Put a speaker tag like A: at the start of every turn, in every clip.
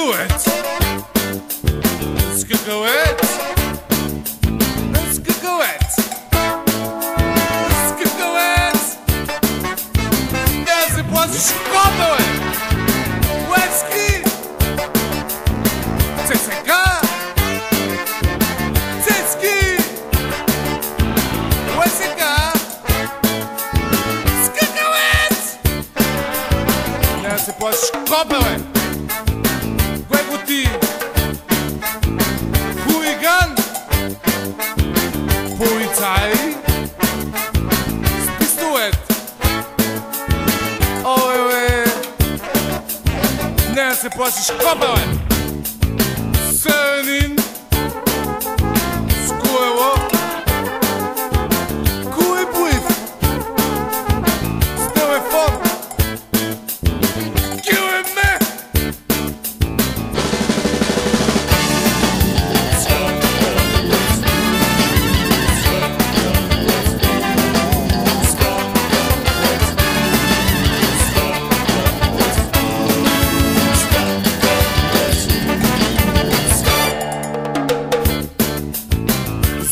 A: Скакалец! Скакалец! Скакалец! Скакалец! Да се плашиш кота, бе! Левски! ЦСК! Цески! ЛСК! Скакалец! Да се плашиш кота, бе! Кое ти? Хулиган! Полицай! С пистолет! Оле, бе! Не да се плашиш копа, бе! Селянин! С колело! Колеблив! С телефон! Килеме!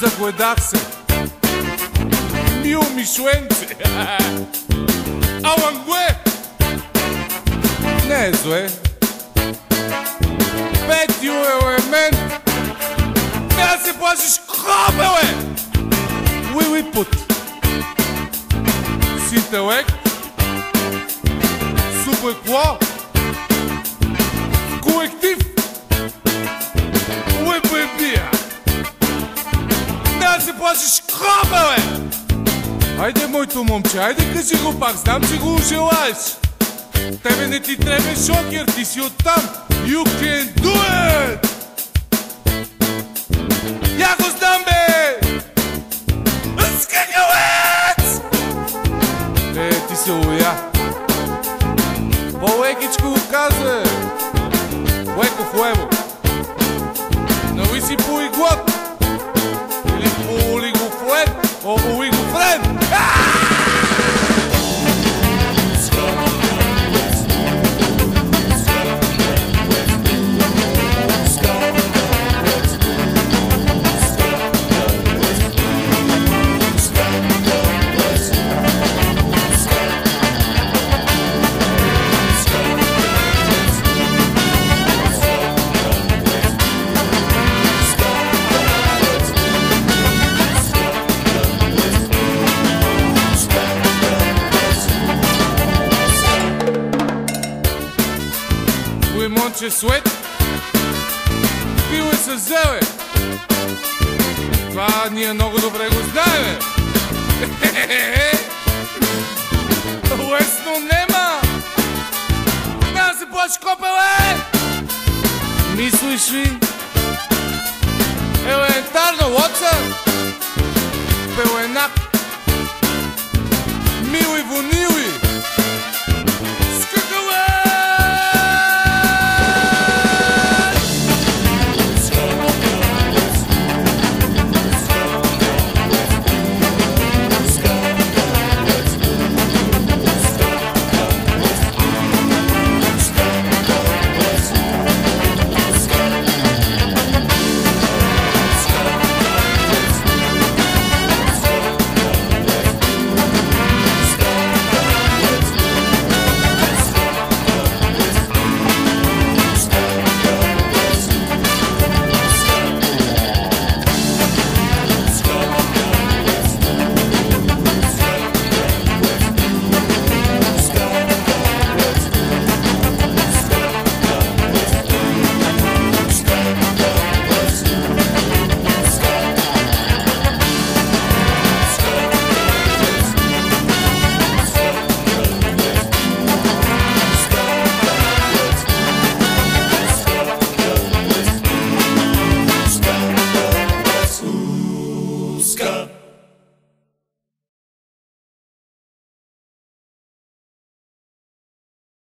A: Загледах се. Мил Мишленце. Алангле. Не е зле. Петио елемент. Не да се плашиш хобеле. Лилипут. С интелект. Суперкло. Колектив. Лебебия. Да се плашиш хлапа, бе! Хайде, моето момче, хайде кажи го пак, знам, че го желаеш. Тебе не ти трябва шокер, ти си оттам. You can do it! Я го знам, бе! Скакалец! Ти си лоя. По-лекичко го каза. Леко в лево. Нали си полиглот? Or oligofren! Лимонче след, пил е със зеле. Това ние много добре го знаем.